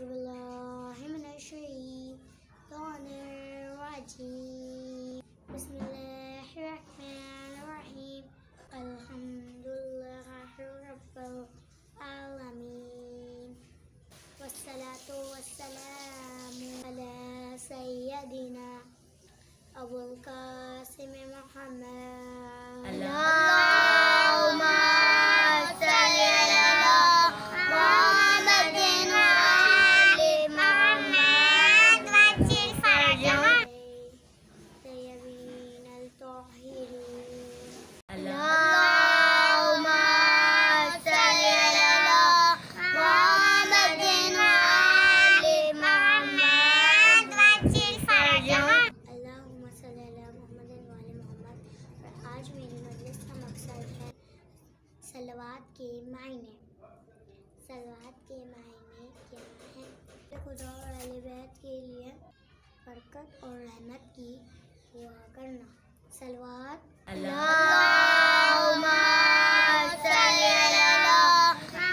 Auzubillahiminash-shaytanir-rajim. Bismillahirrahmanirrahim. Alhamdulillahi rabbil alamin. Wassalatu wassalamu ala sayyidina Abul Qasim Muhammad. Allahumma salli ala Muhammadin wa ali Muhammad wajil farajah Tayyibin al-tahirin. Allahumma salli ala Muhammadin wa ali Muhammad wajil farajah Allahumma salli ala Muhammadin wa ali Muhammad। और आज मेरी मजलिस का मकसद है सलवात के मायने। सलवात के मायने क्या हैं? खुदा और अहले बैत के लिए बरकत और रहमत की दुआ करना। सलवात Allahumma salli ala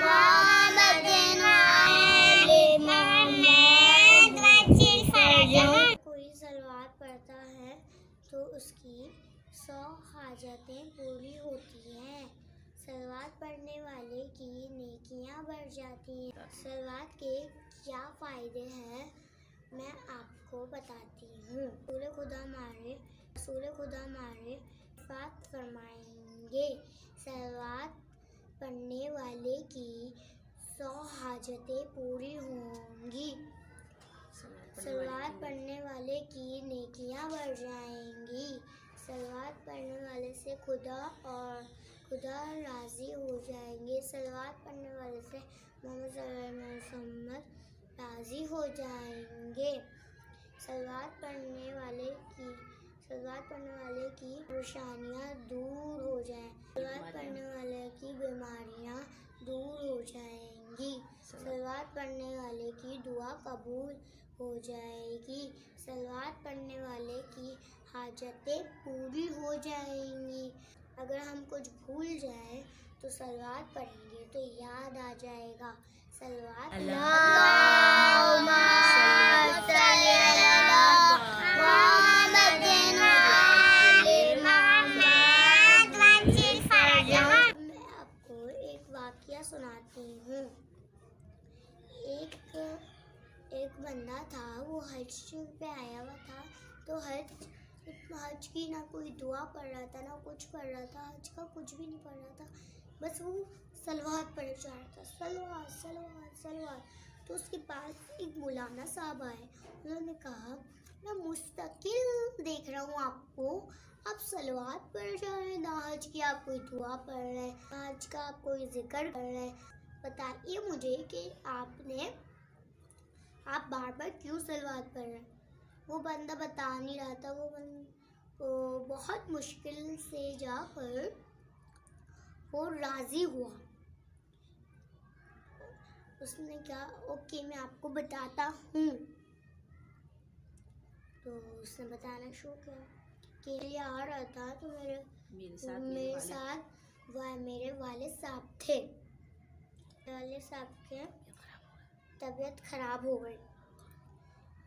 Muhammadin wa ali Muhammad wajil farajah कोई सलवात पढ़ता है तो उसकी 100 हाजतें पूरी होती हैं। सलवात पढ़ने वाले की नेकियां बढ़ जाती हैं। सलवात के क्या फ़ायदे हैं मैं आपको बताती हूँ। रसूल खुदा मारे बात फरमाएंगे, सलवात पढ़ने वाले की 100 हाजतें पूरी होंगी। सलवात पढ़ने वाले की नेकियां बढ़ जाएंगी। सलवात पढ़ने वाले से खुदा राज़ी हो जाएंगे। सलवात पढ़ने वाले से मोहम्मद सल्लल्लाहु अलैहि वसल्लम राज़ी हो जाएंगे। सलवात पढ़ने वाले की परेशानियां दूर हो जाएं। सलवात पढ़ने वाले की बीमारियां दूर हो जाएंगी। सलवात पढ़ने वाले की दुआ कबूल हो जाएगी। सलवात पढ़ने वाले की हाजतें पूरी हो जाएंगी। अगर हम कुछ भूल जाए तो सलवात पढ़ेंगे तो याद आ जाएगा। सलवात Allahumma salli ala Muhammadin wa ali Muhammad wajil farajah मैं आपको एक वाकया सुनाती हूँ। एक बंदा था, वो हज पे आया हुआ था। तो हज की ना कोई दुआ पढ़ रहा था ना कुछ पढ़ रहा था। हज का कुछ भी नहीं पढ़ रहा था, बस वो सलवात पढ़ जा रहा था। सलवात सलवात सलवात। तो उसके पास एक मौलाना साहब आए। उन्होंने कहा, मैं मुस्तकिल देख रहा हूँ आपको, आप सलवात पढ़ जा रहे हैं, ना हज की आप कोई दुआ पढ़ रहे हैं, ना हज का आप कोई जिक्र कर रहे हैं। बताइए मुझे कि आप बार बार क्यों सलवात पढ़ रहे हैं? वो बंदा बता नहीं रहा था। वो बहुत मुश्किल से जाकर वो राज़ी हुआ। उसने कहा, ओके मैं आपको बताता हूँ। तो उसने बताना शुरू किया कि ये आ रहा था तो मेरे साथ मेरे वालिद साहब थे। वालिद साहब के तबीयत ख़राब हो गई।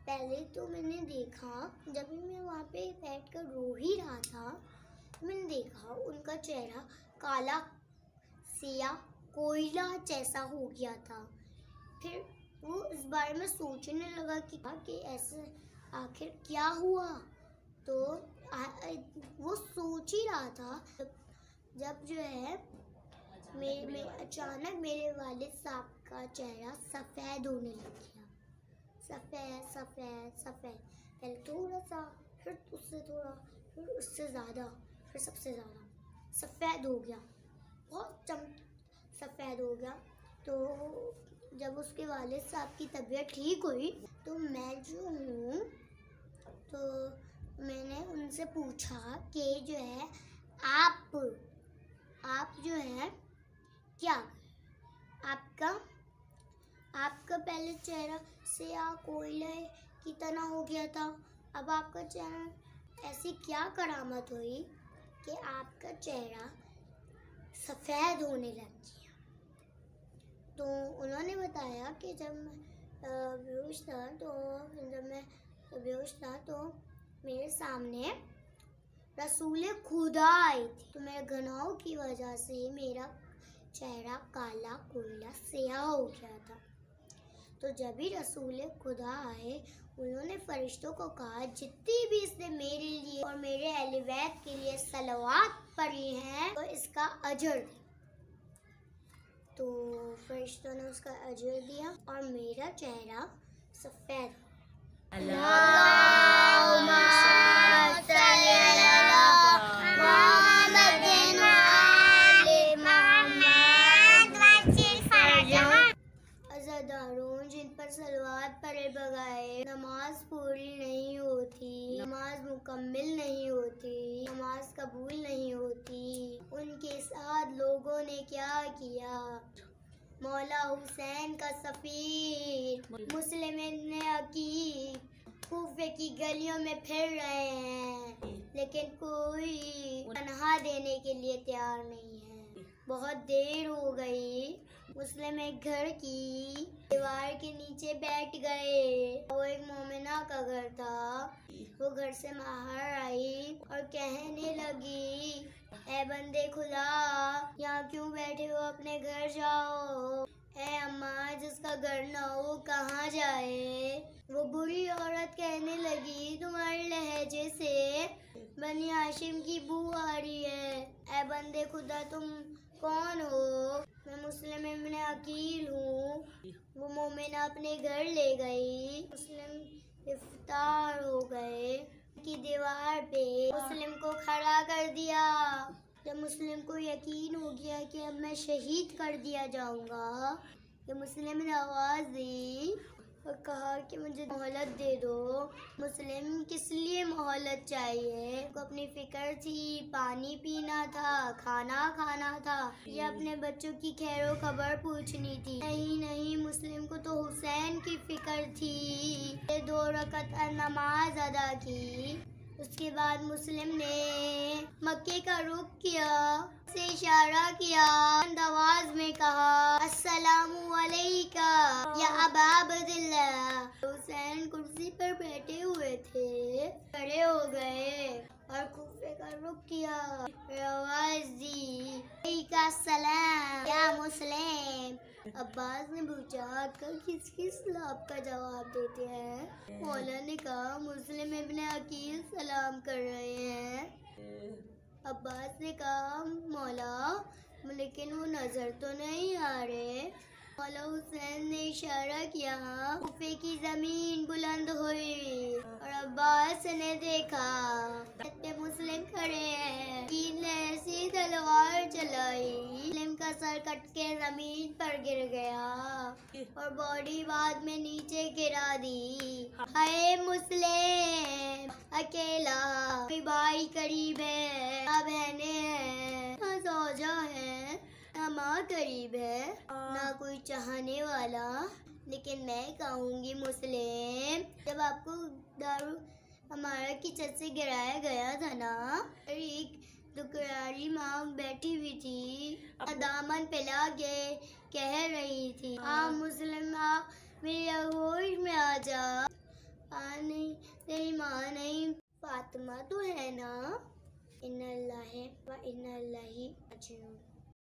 पहले तो मैंने देखा, जब मैं वहाँ पे बैठकर रो ही रहा था, मैंने देखा उनका चेहरा काला सिया कोयला जैसा हो गया था। फिर वो इस बारे में सोचने लगा कि ऐसे आखिर क्या हुआ। तो वो सोच ही रहा था जब जो है अचानक मेरे वालिद साहब का चेहरा सफ़ेद होने लग गया। सफ़ेद सफ़ेद सफ़ेद, पहले थोड़ा सा, फिर उससे थोड़ा, फिर उससे ज़्यादा, फिर सबसे ज़्यादा सफ़ेद हो गया। बहुत सफ़ेद हो गया। तो जब उसके वालिद साहब की तबीयत ठीक हुई तो मैं जो हूँ, तो मैंने उनसे पूछा कि जो है आप जो है क्या आपका पहले चेहरा सिया कोयले की तरह हो गया था, अब आपका चेहरा ऐसी क्या करामत हुई कि आपका चेहरा सफ़ेद होने लग गया। तो उन्होंने बताया कि जब बेहोश था, तो जब मैं बेहोश था तो मेरे सामने रसूल खुदा आई थी। तो मेरे गुनाहों की वजह से मेरा चेहरा काला कोयला स्याह हो गया था। तो जब भी रसूल खुदा आए, उन्होंने फरिश्तों को कहा, जितनी भी इसने मेरे लिए और मेरे अहले बैत के लिए सलवात पढ़ी हैं तो इसका अजर दे। तो फरिश्तों ने उसका अजर दिया और मेरा चेहरा सफ़ेद अज़ादारों जिन पर सलवात पढ़े बगैर नमाज पूरी नहीं होती, नमाज मुकम्मिल नहीं होती, नमाज कबूल नहीं होती, उनके साथ लोगों ने क्या किया। मौला हुसैन का सफीर मुस्लिम इब्न अकील कूफे की गलियों में फिर रहे हैं, लेकिन कोई तनहा देने के लिए तैयार नहीं है। बहुत देर हो गई, मुस्लिम एक घर की दीवार के नीचे बैठ गए। वो एक मोमिना का घर था। वो घर से बाहर आई और कहने लगी, ए बंदे खुदा, यहाँ क्यों बैठे हो, अपने घर जाओ। ए अम्मा, जिसका घर ना हो कहाँ जाए। वो बुरी औरत कहने लगी, तुम्हारे लहजे से बनी हाशिम की बू आ रही है। ए बंदे खुदा, तुम कौन हो। मैं मुस्लिम इब्न अकील हूँ। वो मोमिना अपने घर ले गई। मुस्लिम इफ्तार हो गए की दीवार पे मुस्लिम को खड़ा कर दिया। जब मुस्लिम को यकीन हो गया कि अब मैं शहीद कर दिया जाऊंगा, तो मुस्लिम ने आवाज़ दी और कहा कि मुझे मोहलत दे दो। मुस्लिम किस लिए मोहलत चाहिए, को अपनी फिक्र थी, पानी पीना था, खाना खाना था, या अपने बच्चों की खैरो खबर पूछनी थी। नहीं, मुस्लिम को तो हुसैन की फिक्र थी। ये 2 रकात नमाज अदा की। उसके बाद मुस्लिम ने मक्के का रुख किया, से इशारा किया, आवाज में कहा, अस्सलामु अलैका या अबा अब्दुल्लाह। हुसैन कुर्सी पर बैठे हुए थे, खड़े हो गए और कूफे का रुख किया, आवाज दी, अलैका सलाम या मुस्लिम। अब्बास ने पूछा, कल किस लाभ का जवाब देते हैं। मौला ने कहा, मुस्लिम इब्न अकील सलाम कर रहे हैं। अब्बास ने कहा, मौला, लेकिन वो नजर तो नहीं आ रहे। मौला हुसैन ने इशारा किया, कूफे की जमीन बुलंद हुई और अब्बास ने देखा मुस्लिम खड़े हैं। ने ऐसी तलवार चलाई, मुस्लिम का सर कट के जमीन पर गिर गया और बॉडी बाद में नीचे गिरा दी। हाय मुस्लिम, अकेला, कोई भाई करीब है, ना बहने हैं, ना सौजा है, ना माँ करीब है, ना कोई चाहने वाला। लेकिन मैं कहूँगी मुस्लिम, जब आपको दारू हमारा की छत से गिराया गया था ना, एक दुकरारी माँ बैठी हुई थी, दामन पिला के कह रही थी, हाँ मुस्लिम, मेरी आगोश में आ जा। नहीं, तेरी माँ नहीं, फातिमा तो है ना। इन्ना लिल्लाहि व इन्ना इलैहि राजिऊन।